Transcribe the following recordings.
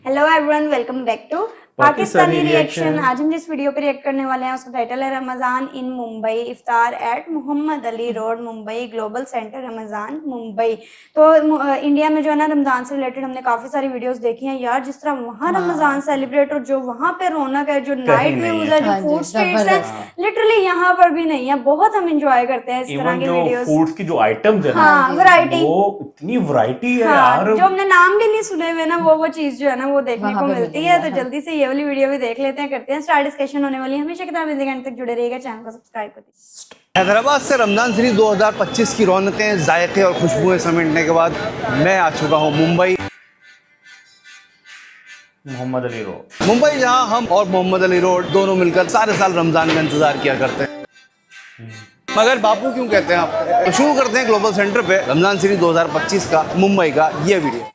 Hello everyone, welcome back to Pakistani reaction. आज हम जिस वीडियो पे रिएक्ट करने वाले हैं उसका टाइटल है Ramzan in Mumbai, iftar at Mohammed Ali road Mumbai, global centre Ramzan Mumbai. तो इंडिया में जो है ना रमजान से रिलेटेड हमने काफी सारी वीडियोस देखी हैं यार, जिस तरह वहाँ रमजान सेलिब्रेट और जो वहाँ पे रौनक है, जो नाइट व्यूज है, जो फूड स्ट्रीट्स है, लिटरली यहाँ पर भी नहीं है। बहुत हम इंजॉय करते हैं इस तरह की वीडियोस। फूड्स की जो आइटम्स है हाँ, वैरायटी, वो इतनी वैरायटी है हाँ, यार, जो हमने नाम भी नहीं सुने हुए ना, वो चीज जो है ना वो देखने को मिलती है। तो जल्दी से ये वाली वीडियो भी देख लेते हैं, करते हैं स्टार। डिस्कशन होने वाली है, हमेशा की तरह वीडियो एंड तक जुड़े रहिएगा, चैनल को सब्सक्राइब कर दीजिए। हैदराबाद से रमज़ान शरीफ 2025 की रौनकें, जायके और खुशबुएं समेटने के बाद मैं आ चुका हूँ मुंबई। मोहम्मद अली रोड मुंबई, जहाँ हम और मोहम्मद अली रोड दोनों मिलकर सारे साल रमज़ान का इंतज़ार किया करते हैं। मगर बापू क्यों कहते हैं आप? तो शुरू करते हैं ग्लोबल सेंटर पे रमज़ान शरीफ 2025 का मुंबई का ये वीडियो।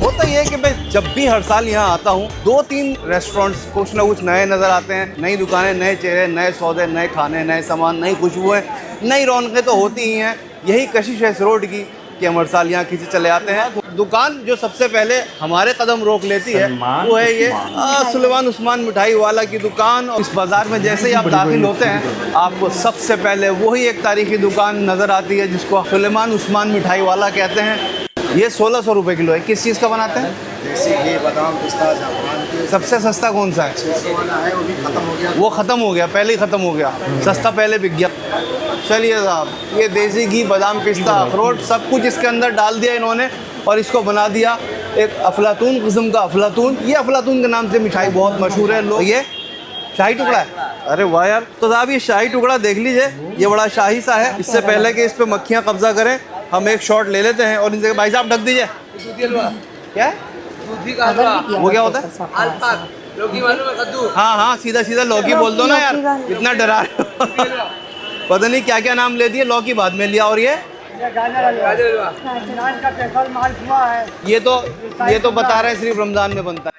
होता ये है कि मैं जब भी हर साल यहाँ आता हूँ, 2-3 रेस्टोरेंट्स कुछ ना कुछ नए नज़र आते हैं। नई दुकानें, नए चेहरे, नए सौदे, नए खाने, नए सामान, नई खुशबुएं, नई रौनकें तो होती ही हैं। यही कशिश है इस रोड की कि हम हर साल यहाँ खींचे चले आते हैं। दुकान जो सबसे पहले हमारे कदम रोक लेती है वो है ये सुलेमान उस्मान मिठाई वाला की दुकान। और इस बाज़ार में जैसे ही आप दाखिल होते हैं, आपको सबसे पहले वही एक तारीखी दुकान नज़र आती है जिसको सुलेमान उस्मान मिठाई वाला कहते हैं। ये 1600 रुपये किलो है। किस चीज़ का बनाते हैं? देसी घी, बादाम, पिस्ता, जाफरान। सबसे सस्ता कौन सा है? 600 वाला है, वो भी खत्म हो गया। वो ख़त्म हो गया, पहले ही ख़त्म हो गया। सस्ता पहले बिक गया। चलिए साहब, ये देसी घी, बादाम, पिस्ता, अखरोट सब कुछ इसके अंदर डाल दिया इन्होंने और इसको बना दिया एक अफलातून किस्म का अफलातून। ये अफलातून के नाम से मिठाई बहुत मशहूर है। लोग ये शाही टुकड़ा है। अरे वाह यार! तो साहब ये शाही टुकड़ा देख लीजिए, ये बड़ा शाही सा है। इससे पहले कि इस पे मक्खियाँ कब्जा करें, हम एक शॉट ले लेते हैं और इनसे भाई साहब ढक दीजिए। क्या है वो? क्या होता है? कद्दू। हाँ हाँ, सीधा सीधा लौकी बोल दो ना यार, इतना डरा रहे हो। पता नहीं क्या क्या नाम ले दिए, लौकी बाद में लिया। और ये ये तो बता रहे हैं सिर्फ रमजान में बनता है।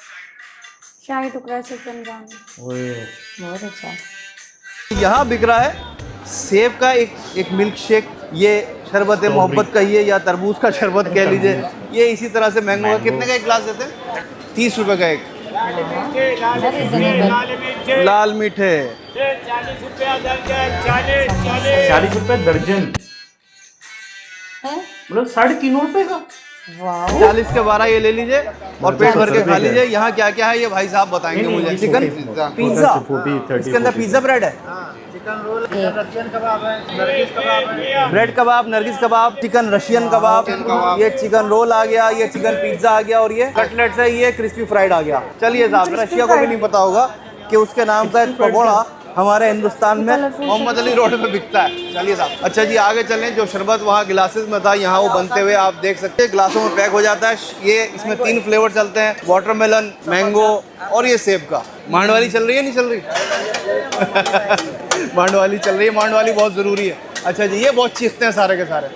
शाही टुकड़ा से रमजान बहुत अच्छा। यहाँ बिक रहा है सेब का एक मिल्क शेक। ये शरबत मोहब्बत कहिए या तरबूज का शरबत कह लीजिए, ये इसी तरह से मैंगो का। कितने का एक गिलास देते हैं? 30 रुपए का एक। लाल मीठे 40 रुपए दर्जन, मतलब 3.5 रुपए का। 40 के 12 ये ले लीजिए और पेट भर के खा लीजिए। यहाँ क्या क्या है ये भाई साहब बताएंगे मुझे। चिकन पिज्जा, इसके अंदर पिज्जा ब्रेड है, चिकन रोल, रशियन कबाब है, नरगिस कबाब है, ब्रेड कबाब, नरगिस कबाब, चिकन रशियन कबाब, ये चिकन रोल आ गया, ये चिकन पिज्जा आ गया और ये कटलेट्स है, ये क्रिस्पी फ्राइड आ गया। चलिए साहब, रशिया को भी नहीं पता होगा कि उसके नाम का एक पकौड़ा हमारे हिंदुस्तान में मोहम्मद अली रोड पे बिकता है। चलिए साहब, अच्छा जी आगे चलें। जो शरबत वहाँ गिलासेस में था, यहाँ वो बनते हुए आप देख सकते हैं, गिलासों में पैक हो जाता है। ये इसमें 3 फ्लेवर चलते हैं, वाटरमेलन, मैंगो और ये सेब का। मांड वाली चल रही है नहीं चल रही? मांड वाली चल रही है, मांड वाली बहुत ज़रूरी है। अच्छा जी, ये बहुत चीखते हैं सारे के सारे,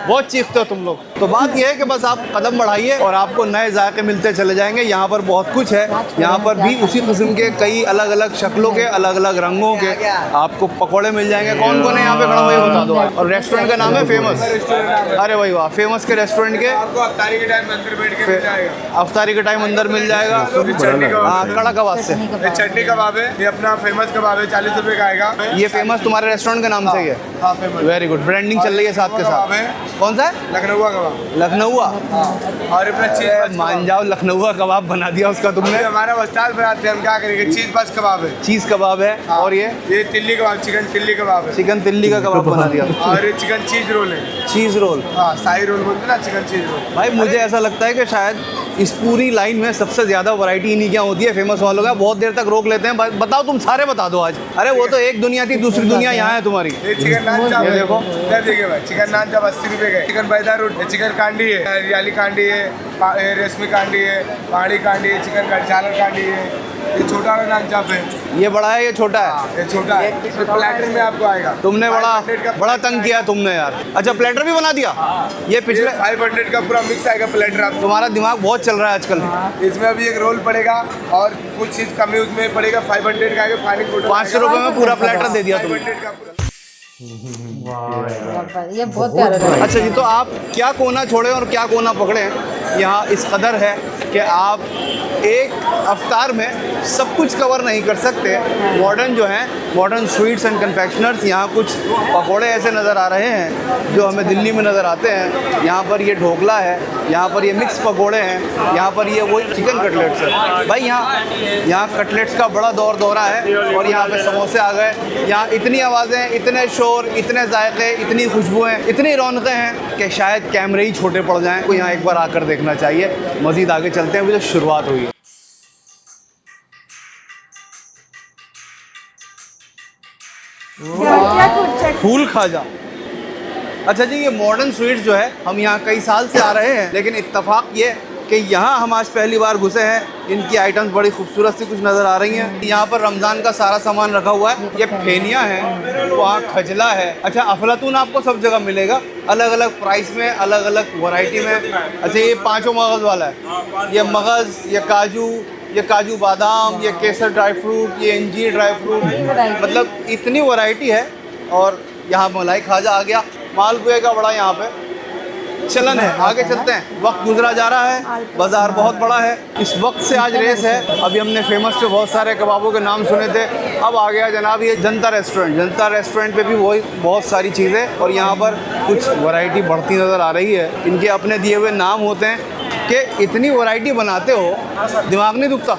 बहुत चीखते हो तुम लोग। तो बात यह है कि बस आप कदम बढ़ाइए और आपको नए जायके मिलते चले जाएंगे। यहाँ पर बहुत कुछ है। यहाँ पर भी उसी किस्म के कई अलग अलग शक्लों के, अलग अलग रंगों के आपको पकौड़े मिल जाएंगे। कौन कौन है यहाँ पे खड़ा हुआ बता दो। और रेस्टोरेंट का नाम है फेमस। अरे भाई वाह, फेमस के रेस्टोरेंट के अफ्तारी के टाइम अंदर बैठ के मिल जाएगा। अफ्तारी के टाइम अंदर मिल जाएगा। हाँ, कड़क आवाज़ से। ये चटनी कबाब है, ये अपना फेमस कबाब है, 40 रुपए का आएगा। ये फेमस तुम्हारे रेस्टोरेंट के नाम से ही है? हाँ, फेमस। वेरी गुड, ब्रांडिंग चल रही है साथ के साथ। कौन सा है? लखनऊ कबाब। लखनऊआ। और अपना चीज मान जाओ, लखनऊआ कबाब बना दिया उसका तुमने। हमारा उस्ताद बनाते हैं, हम क्या करेंगे। चीज बस कबाब है, चीज़ कबाब है। और ये तिल्ली कबाब, चिकन तिल्ली कबाब है, चिकन तिल्ली का कबाब बना दिया। और ये चिकन चीज रोल है। चीज़ रोल, हाँ, शाही रोल बोलते हैं ना, चिकन चीज रोल। भाई मुझे ऐसा लगता है कि शायद इस पूरी लाइन में सबसे ज़्यादा वैरायटी इन्हीं क्या होती है, फेमस वालों का। बहुत देर तक रोक लेते हैं। बताओ, तुम सारे बता दो आज। अरे वो तो एक दुनिया थी, दूसरी दुनिया यहाँ है तुम्हारी। ये चिकन नान चावल। ये देखो, देखिए भाई, चिकन नान चावल 80 रुपए का। चिकन बैदार चिकन कांडी है, रियाली कांडी है, रेशमी कांडी है, पहाड़ी कांडी है, चिकन कांडी, झालर कांडी है। ये छोटा वाला नान चाप है। ये बड़ा है, ये छोटा है? ये छोटा है, ये प्लेटर में आपको आएगा। तुमने बड़ा तंग किया तुमने यार। अच्छा प्लेटर भी बना दिया? ये पिछले 500 का पूरा मिक्स आएगा प्लेटर आपको। तुम्हारा दिमाग बहुत चल रहा है आजकल। इसमें अभी एक रोल पड़ेगा और कुछ चीज कमी उसमें पड़ेगा। 500 का आएगा, पानी 500 रुपए में पूरा प्लेटर दे दिया तुमने। 500 का पूरा। ये बहुत प्यारा लग रहा है। अच्छा जी, तो आप क्या कोना छोड़े और क्या कोना पकड़े? यहाँ इस कदर है कि आप एक अवतार में सब कुछ कवर नहीं कर सकते। मॉडर्न जो है, मॉडर्न स्वीट्स एंड कन्फेक्शनर्स, यहाँ कुछ पकोड़े ऐसे नज़र आ रहे हैं जो हमें दिल्ली में नज़र आते हैं। यहाँ पर ये ढोकला है, यहाँ पर ये मिक्स पकोड़े हैं, यहाँ पर ये वही चिकन कटलेट्स है। भाई यहाँ कटलेट्स का बड़ा दौरा है और यहाँ पे समोसे आ गए। यहाँ इतनी आवाज़ें, इतने शोर, इतने जायके, इतनी खुशबुएँ, इतनी रौनकें हैं कि शायद कैमरे ही छोटे पड़ जाएँ। को यहाँ एक बार आकर देखना चाहिए। मज़ीद आगे चलते हैं, अभी तो शुरुआत हुई है। फूल खाजा। अच्छा जी, ये मॉडर्न स्वीट्स जो है, हम यहाँ कई साल से आ रहे हैं, लेकिन इत्तेफाक ये कि यहाँ हम आज पहली बार घुसे हैं। इनकी आइटम्स बड़ी खूबसूरत सी कुछ नज़र आ रही हैं। यहाँ पर रमज़ान का सारा सामान रखा हुआ है। ये फेनिया है, वहाँ खजला है। अच्छा, अफलातून आपको सब जगह मिलेगा, अलग अलग प्राइस में, अलग अलग वैरायटी में। अच्छा, ये पाँचों मगज़ वाला है। ये मगज़, ये काजू बादाम, ये केसर ड्राई फ्रूट, ये अंजीर ड्राई फ्रूट, मतलब इतनी वैरायटी है। और यहाँ मलाई खाजा आ गया। मालपुए का बड़ा यहाँ पे चलन है। आगे चलते हैं, वक्त गुजरा जा रहा है, बाज़ार बहुत बड़ा है। इस वक्त से आज रेस है। अभी हमने फेमस पे बहुत सारे कबाबों के नाम सुने थे, अब आ गया जनाब ये जनता रेस्टोरेंट। जनता रेस्टोरेंट पे भी वही बहुत सारी चीज़ें, और यहाँ पर कुछ वैरायटी बढ़ती नज़र आ रही है। इनके अपने दिए हुए नाम होते हैं कि इतनी वैरायटी बनाते हो, दिमाग नहीं दुखता?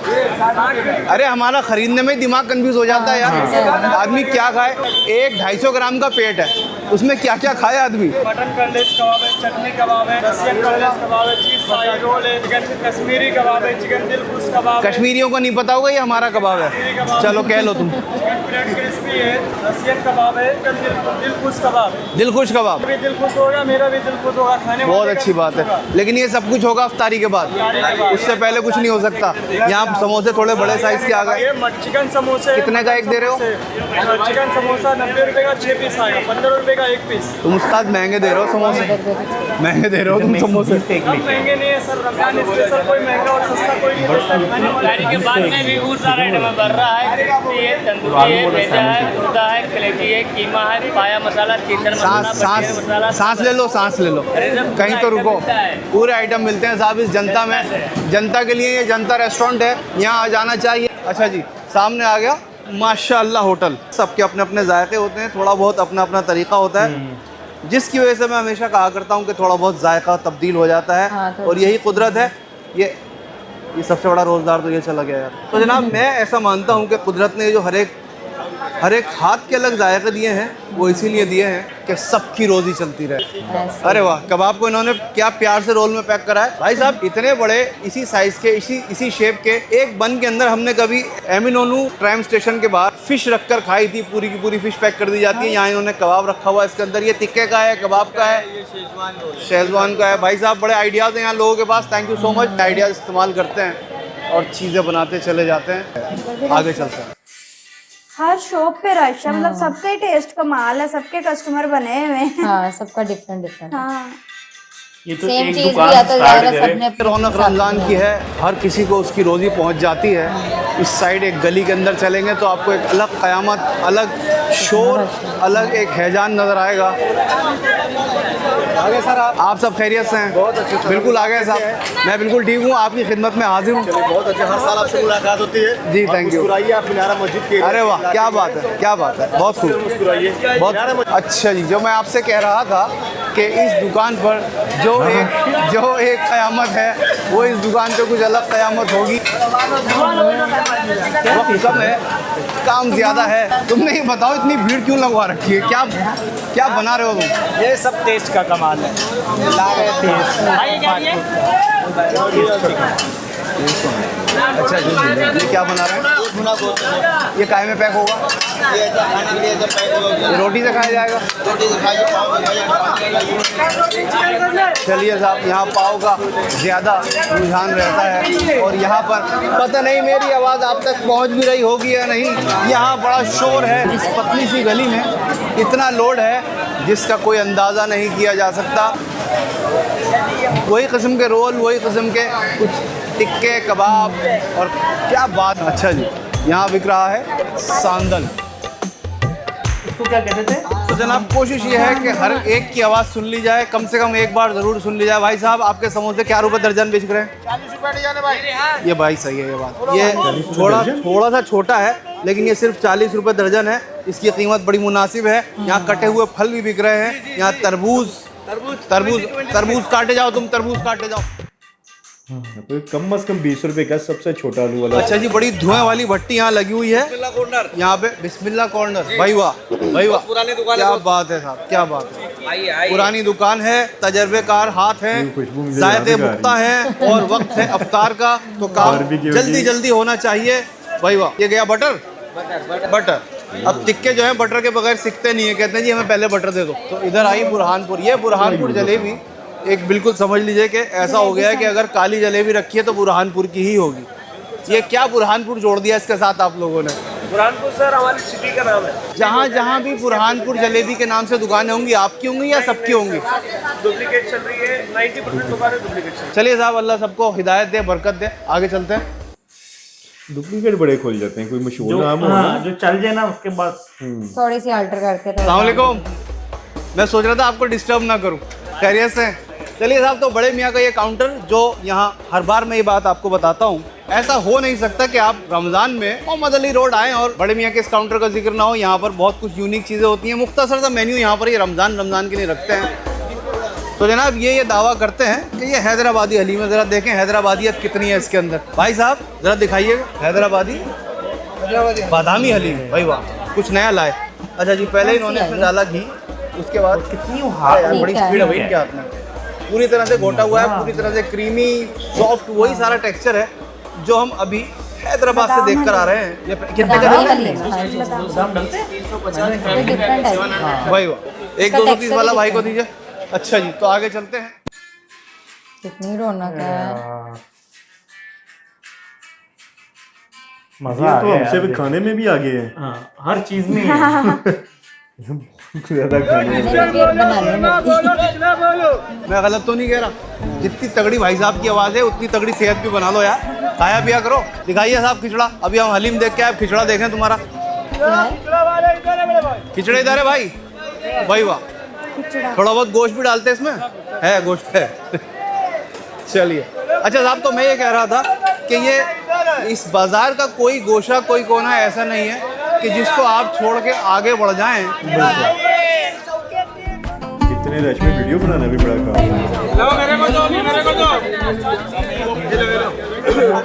अरे हमारा ख़रीदने में ही दिमाग कंफ्यूज हो जाता है यार। आदमी क्या खाए? 1-250 ग्राम का पेट है, उसमें क्या क्या खाए आदमी? मटन कटलेट्स कबाब है, चटनी कबाब है, रसियन कटलेट्स कबाब है, चीज़ फ्राई रोल है, चिकन कश्मीरी कबाब है, चिकन दिलखुश कबाब है। कश्मीरियों को नहीं पता होगा ये हमारा कबाब है। चलो कह लो तुम। चिकन प्लेट क्रिस्पी है, रसियन कबाब है, चिकन दिलखुश कबाब है। दिलखुश कबाब, भी दिल खुश होगा, मेरा भी दिल खुश होगा खाने बहुत वाले का अच्छी दिल बात खुश होगा। है। लेकिन ये सब कुछ होगा इफ्तारी के बाद, उससे पहले कुछ नहीं हो सकता। यहाँ समोसे थोड़े बड़े साइज के आ गए। ये चिकन समोसे कितने का एक दे रहे हो? चिकन समोसा 90 रुपए का 6 पीस आएगा, 15 रुपए का 1 पीस। तुम उस्ताद महंगे दे रहे हो समोसे, महंगे दे रहे हो तुम समोसे। सब महंगे नहीं है सर, रमजान स्पेशल कोई महंगा और सस्ता कोई नहीं देता। खाने वाले के बाद में भी बहुत सारा आइटम बढ़ रहा है। क्रिस्पी है, तंदूरी है, भेजा है, मुर्गा है, कलेजी है, कीमा है, पाया मसाला, चिकन मसाला, सांस ले लो, सांस ले लो, कहीं तो रुको। पूरे आइटम मिलते हैं साहब इस जनता में। जनता के लिए ये जनता रेस्टोरेंट है, यहाँ आ जाना चाहिए। अच्छा जी, सामने आ गया माशाअल्लाह होटल। सबके अपने अपने जायके होते हैं, थोड़ा बहुत अपना अपना तरीका होता है, जिसकी वजह से मैं हमेशा कहा करता हूँ कि थोड़ा बहुत जायका तब्दील हो जाता है। और यही कुदरत है। ये सबसे बड़ा रोज़गार तो ये चला गया यार। तो जनाब, मैं ऐसा मानता हूँ कि कुदरत ने जो हर एक हाथ के अलग जायके दिए हैं, वो इसीलिए दिए हैं कि सबकी रोज़ी चलती रहे। अरे वाह, कबाब को इन्होंने क्या प्यार से रोल में पैक करा है भाई साहब। इतने बड़े, इसी साइज़ के, इसी शेप के एक बन के अंदर हमने कभी एमिनोनू ट्राम स्टेशन के बाद फ़िश रख कर खाई थी। पूरी की पूरी फ़िश पैक कर दी जाती है। यहाँ इन्होंने कबाब रखा हुआ है, इसके अंदर ये टिक्के का है, कबाब का है, शेजवान का है। भाई साहब, बड़े आइडियाज़ हैं यहाँ लोगों के पास। Thank you so much. Ideas इस्तेमाल करते हैं और चीज़ें बनाते चले जाते हैं। आगे चलते हैं। हर शॉप पे रश है, मतलब सबके टेस्ट कमाल है, सबके कस्टमर बने हुए हैं। हाँ, सबका डिफरेंट। हाँ, ये तो सेम एक चीज भी दुकान आता जा स्टार्ट रहा है, करे। सबने अपनी रौनक रमज़ान की है, हर किसी को उसकी रोज़ी पहुंच जाती है। इस साइड एक गली के अंदर चलेंगे तो आपको एक अलग क़यामत, अलग शोर, अलग एक हैजान नज़र आएगा। आगे सर, आप सब खैरियत से हैं? बहुत अच्छे, बिल्कुल आ गए साहब। मैं बिल्कुल ठीक हूँ, आपकी खिदमत में हाजिर हूँ। बहुत अच्छा, हर साल आपसे मुलाकात होती है जी, थैंक यू। आप मीनारा मस्जिद के। अरे वाह, क्या बात है, क्या बात है, बहुत खूब, बहुत अच्छा जी। जो मैं आपसे कह रहा था कि इस दुकान पर जो एक क़यामत है, वो इस दुकान पे कुछ अलग क़यामत होगी। वक्त कम है, काम ज़्यादा है। तुमने ये बताओ, इतनी भीड़ क्यों लगवा रखी है? क्या बना रहे हो तुम? ये सब टेस्ट का कमाल है। ला रहे टेस्ट। अच्छा जी, ये क्या बना रहे हैं? भुना गोश्त ये काय में पैक होगा? ये खाने के लिए जब पैक होगी ये रोटी से खाया जाएगा? रोटी से खाइए, पाव से खाइए। चलिए साहब, यहाँ पाव का ज़्यादा रुझान रहता है और यहाँ पर पता नहीं मेरी आवाज़ आप तक पहुँच भी रही होगी या नहीं। यहाँ बड़ा शोर है इस पतली सी गली में, इतना लोड है जिसका कोई अंदाज़ा नहीं किया जा सकता। वही किस्म के रोल, वही किस्म के कुछ टिक्के, कबाब और क्या बात। अच्छा जी, यहाँ बिक रहा है सांदल। इसको क्या कहते थे? तो जनाब कोशिश ये है कि हर एक की आवाज़ सुन ली जाए, कम से कम एक बार ज़रूर सुन ली जाए। भाई साहब, आपके समोसे क्या रुपए दर्जन बेच रहे हैं? 40 रुपये डजन है भाई। ये भाई सही है ये बात। ये थोड़ा सा छोटा है लेकिन ये सिर्फ 40 रुपये दर्जन है। इसकी कीमत बड़ी मुनासिब है। यहाँ कटे हुए फल भी बिक रहे हैं। यहाँ तरबूज काटे जाओ, तुम तरबूज काटे जाओ। कोई कम से कम 20 रुपए का सबसे छोटा आलू वाला। अच्छा जी, बड़ी धुएं वाली भट्टी यहाँ लगी हुई है यहाँ पे। बिस्मिल्लाह कॉर्नर। भाई वाह, भाई वाह, पुरानी दुकान क्या बात है साहब, क्या बात है। पुरानी दुकान है, तजर्बेकार हाथ है, खुशबू मुझे जायदे याद आ रही मुक्ता है और वक्त है अफ्तार का, तो काम जल्दी जल्दी होना चाहिए। भाई वाह, ये गया बटर। अब टिक्के जो है बटर के बगैर सिकते नहीं है, कहते हैं जी हमें पहले बटर दे दो। तो इधर आई बुरहानपुर। ये बुरहानपुर जलेबी एक बिल्कुल समझ लीजिए कि ऐसा हो गया है कि अगर काली जलेबी रखी है तो बुरहानपुर की ही होगी। ये क्या बुरहानपुर जोड़ दिया इसके साथ आप लोगों ने? बुरहानपुर सर हमारी सिटी का नाम है। जहाँ जहाँ भी बुरहानपुर जलेबी के नाम से दुकानें होंगी, आपकी होंगी या सबकी होंगी? डुप्लीकेट चल रही है, 90% दुकानें डुप्लीकेट चल रही है। चलिए साहब, अल्लाह सबको हिदायत दे, बरकत दे। आगे चलते हैं। डुप्लीकेट बड़े खोल जाते हैं, कोई मशहूर नाम हो ना जो चल जाए ना उसके बाद। थोड़ी सी अल्टर करके तो। अस्सलाम वालेकुम। मैं सोच रहा था आपको डिस्टर्ब ना करूं। खैरियत से? चलिए साहब, तो बड़े मियाँ का ये काउंटर जो यहाँ हर बार मैं ये बात आपको बताता हूँ, ऐसा हो नहीं सकता कि आप रमज़ान में मोहम्मद अली रोड आएँ और बड़े मियाँ के इस काउंटर का जिक्र ना हो। यहाँ पर बहुत कुछ यूनिक चीज़ें होती हैं। मुख्तसर सा मेन्यू यहाँ पर ये रमज़ान के लिए रखते हैं। तो जनाब ये दावा करते हैं कि ये हैदराबादी हलीम है। ज़रा देखें हैदराबादियत कितनी है इसके अंदर। भाई साहब ज़रा दिखाइएगा हैदराबादी बादामी हलीम। भाई वाह, कुछ नया लाए। अच्छा जी, पहले इन्होंने इसमें डाला घी, उसके बाद कितनी बड़ी स्पीड है भाई इनके हाथ में। पूरी तरह से घोटा हुआ है, पूरी तरह से क्रीमी सॉफ्ट, वही सारा टेक्सचर है जो हम अभी हैदराबाद से देख कर आ रहे हैं। ये कितने का बादामी है? हलीम, हाँ जी। ये डिफरेंट है। भाई वाह, 1-2 पीस वाला भाई को दीजिए। अच्छा जी, तो आगे चलते हैं। कितनी रौनक है। मजा तो हमसे भी खाने में भी आगे है। हाँ, हर चीज में ज्यादा खाने में। मैं गलत तो नहीं कह रहा? जितनी तगड़ी भाई साहब की आवाज़ है उतनी तगड़ी सेहत भी बना लो यार। खाया पिया करो। दिखाइए साहब खिचड़ा। अभी हम हलीम देख के आए, खिचड़ा देखें तुम्हारा। खिचड़ा इधर है भाई। भाई वाह, थोड़ा बहुत गोश्त भी डालते हैं इसमें? है, गोश्त है। चलिए। अच्छा साहब, तो मैं ये कह रहा था कि ये इस बाजार का कोई गोशा, कोई कोना ऐसा नहीं है कि जिसको आप छोड़ के आगे बढ़ जाएं। इतने रश में वीडियो बनाना भी बड़ा काम है।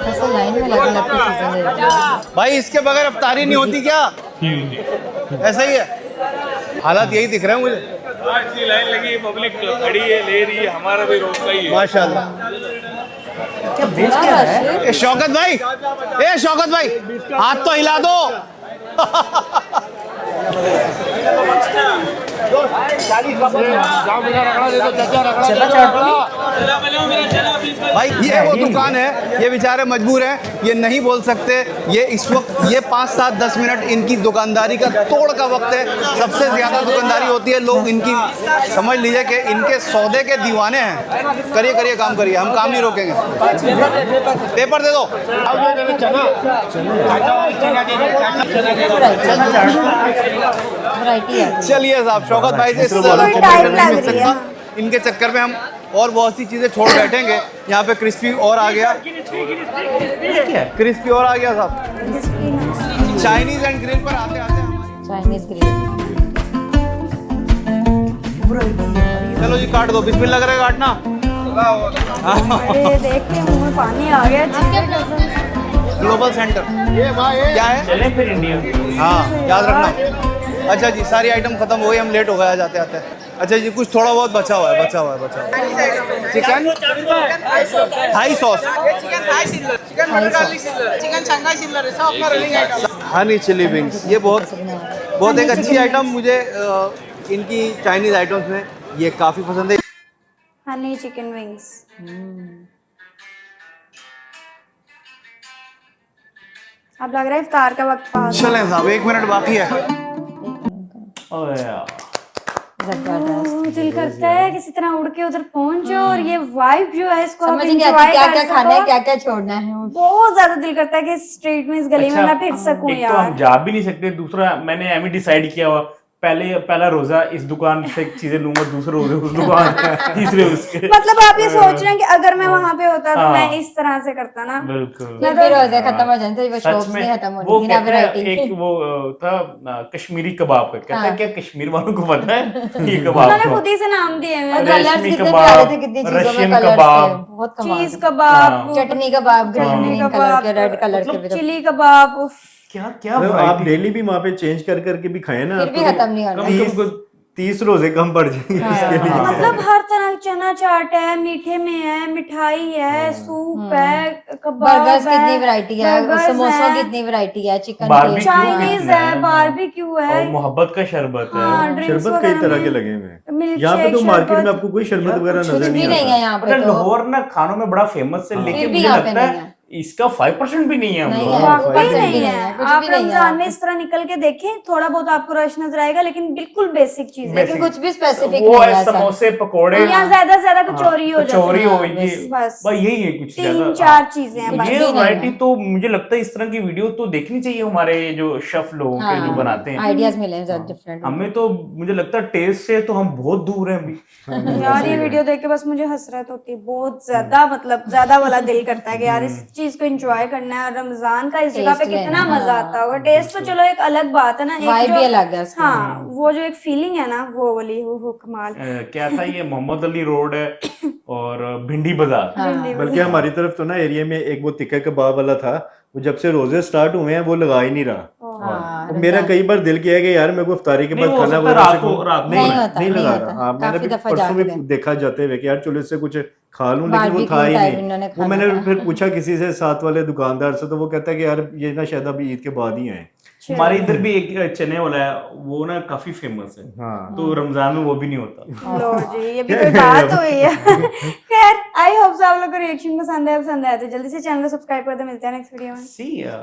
ऐसे लाइन में लग के चीजें दे रही है। भाई इसके बगैर अफ्तारी नहीं होती क्या? ऐसा ही है, हालात यही दिख रहे हैं मुझे। लाइन लगी, पब्लिक खड़ी है, ले रही है, हमारा भी रोकता ही है। माशाल्लाह। ए शौकत भाई, हाथ तो हिला दो। भाई ये वो दुकान है, ये बेचारे मजबूर हैं, ये नहीं बोल सकते। ये इस वक्त ये 5-7-10 मिनट इनकी दुकानदारी का तोड़ का वक्त है। सबसे ज़्यादा दुकानदारी होती है, लोग इनकी समझ लीजिए कि इनके सौदे के दीवाने हैं। करिए काम करिए, हम काम नहीं रोकेंगे। पेपर दे दो। वैरायटी है। चलिए साहब, शौकत भाई से इनके चक्कर में हम और बहुत सी चीज़ें छोड़ बैठेंगे। यहाँ पे क्रिस्पी और आ गया, क्रिस्पी और आ गया साहब। चाइनीज एंड ग्रिल पर आते चाइनीज ग्रिल। चलो जी, काट दो। बिस्मिल्लाह करे काटना। अरे देख के मुंह में पानी आ गया। ग्लोबल सेंटर क्या है? चले फिर इंडिया। हाँ, याद रखना। अच्छा जी, सारी आइटम खत्म हो गई, हम लेट हो गए जाते आते। अच्छा जी, कुछ थोड़ा बहुत बचा हुआ है चिकन थाई सॉस, चिकन मटर garlic sizzler, chicken Shanghai sizzler है, सब अपना rolling item. Honey chilli wings, ये बहुत एक अच्छी आइटम मुझे इनकी चाइनीज आइटम्स में ये काफ़ी पसंद है। Honey chicken wings. अब लग रहा है इफ्तार का वक्त पास। चलें साहब, 1 मिनट बाकी है। ओए यार, दिल करता है किसी तरह उड़ के उधर पहुंचो और ये वाइब जो है इसको आप समझ नहीं enjoy आती क्या कर क्या सको। खाना है, क्या क्या छोड़ना है। बहुत ज्यादा दिल करता है कि इस स्ट्रीट में, इस गली में मैं फिर सकूं एक तो हम यार। जा भी नहीं सकते, दूसरा मैंने एम डिसाइड किया हुआ, पहला रोजा इस दुकान से चीजें लूंगा, दूसरे रोजे उस दुकान, तीसरे उसके। मतलब आप ये सोच रहे हैं कि अगर मैं वहां पे होता तो हाँ। मैं इस तरह से करता ना। बिल्कुल। फिर रोजा खत्म हो जाता है, वो सच शॉप्स में नहीं खत्म वो होनी थी ना, कहता है, वैरायटी। एक वो था कश्मीरी कबाब का, कहता है हाँ। क्या कश्मीर वालों को पता है ये कबाब उन्होंने को? खुद ही से नाम दिए हुए और हैं। कलर्स रेशमी कितने कबाब, प्यारे थे, कितनी चीजों में रशियन कलर्स थे, कबाब, बहुत कमाल चीज थे। कबाब, चटनी कबाब, ग्रीन कलर के, रेड कलर के भी थे। चिली कबाब, उफ। क्या क्या मतलब variety आप डेली भी वहाँ पे चेंज करके भी खाए ना, फिर भी खत्म नहीं होना। 30 रोजे कम पड़ जाएंगे इसके लिए। मतलब हर तरह का चना चाट है, मीठे में है, मिठाई है, सूप है, कबाब बर्गर्स है, कितनी वैरायटी है, burgers समोसों है, की कितनी वैरायटी है, चिकन Barbecue के। चाइनीज कितना है, बारबेक्यू है, और मोहब्बत का शरबत है। हाँ, ड्रिंक्स शरबत कई वगैरह तरह के में, लगे हुए हैं। मिल्क यहाँ पे शेक, तो मार्केट में शरबत। आपको कोई शरबत यार, वगैरह कुछ नजर भी नहीं नहीं है आता। यहाँ पे पता है, तो। लाहौर ना खानों में बड़ा फेमस है, लेकिन फिर भी मुझे यहाँ पे लगता नहीं है है। इसका 5% भी नहीं है हम नहीं लोगों है, को। वाकई परसेंट भी नहीं नहीं है। है, कुछ आप भी नहीं है रमजान यहाँ में पे। इस तरह निकल के देखें, थोड़ा बहुत आपको रश नजर आएगा, लेकिन बिल्कुल बेसिक चीज है। लेकिन कुछ भी स्पेसिफिक वो नहीं है है ऐसा। समोसे पकौड़े, यहाँ ज्यादा से ज्यादा कचौरी हो जाती कचौरी है। होगी, बस बस यही है कुछ ज्यादा। 3-4 चीजें हैं बस। ये नहीं वैरायटी है। तो मुझे लगता है इस तरह की वीडियो तो देखनी चाहिए हमारे जो शेफ लोगों के जो बनाते हैं। आइडियाज मिले हैं डिफरेंट। हमें तो मुझे लगता है टेस्ट से तो हम बहुत दूर हैं अभी। यार ये वीडियो देख के बस मुझे हसरत होती है बहुत ज्यादा, मतलब ज्यादा वाला दिल करता है कि यार इस चीज को एंजॉय करना है। और रमजान का इस जगह पे Taste कितना लेना, मजा आता होगा। टेस्ट तो चलो एक अलग बात है ना, एक वाइब जो भी अलग है उसकी। हाँ वो जो एक फीलिंग है ना, वो वाली वो कमाल। क्या था ये, मोहम्मद अली रोड है और भिंडी बाजार। बल्कि हमारी तरफ तो ना एरिया में एक वो तिक्का कबाब वाला था, वो जब से रोजे स्टार्ट हुए हैं वो लगा ही नहीं रहा। हाँ, तो मेरा कई बार दिल किया कि यार मेरे को इफ्तारी के बाद नहीं, हो खाना सकता वगैरह रात से को- रात को नहीं नहीं होता, नहीं नहीं लगा होता। रहा। हाँ, मैंने काफी भी दफा परसों भी जाके देखा जाते हुए कि यार चलो इससे कुछ खा लूं, लेकिन वो Barbecue था ही type इन्होंने नहीं। वो खाना मैंने था। फिर पूछा किसी से साथ वाले दुकानदार से, तो वो कहता है कि यार ये ना शायद अभी ईद के बाद ही आए। हमारे इधर भी एक चने वाला है, वो ना काफी फेमस है। हाँ। तो रमजान में वो भी नहीं होता। लो जी, ये भी कोई बात हुई है। खैर आई होप आप लोग को रिएक्शन पसंद आया तो जल्दी से चैनल को सब्सक्राइब कर दे। मिलते हैं नेक्स्ट वीडियो में। See ya.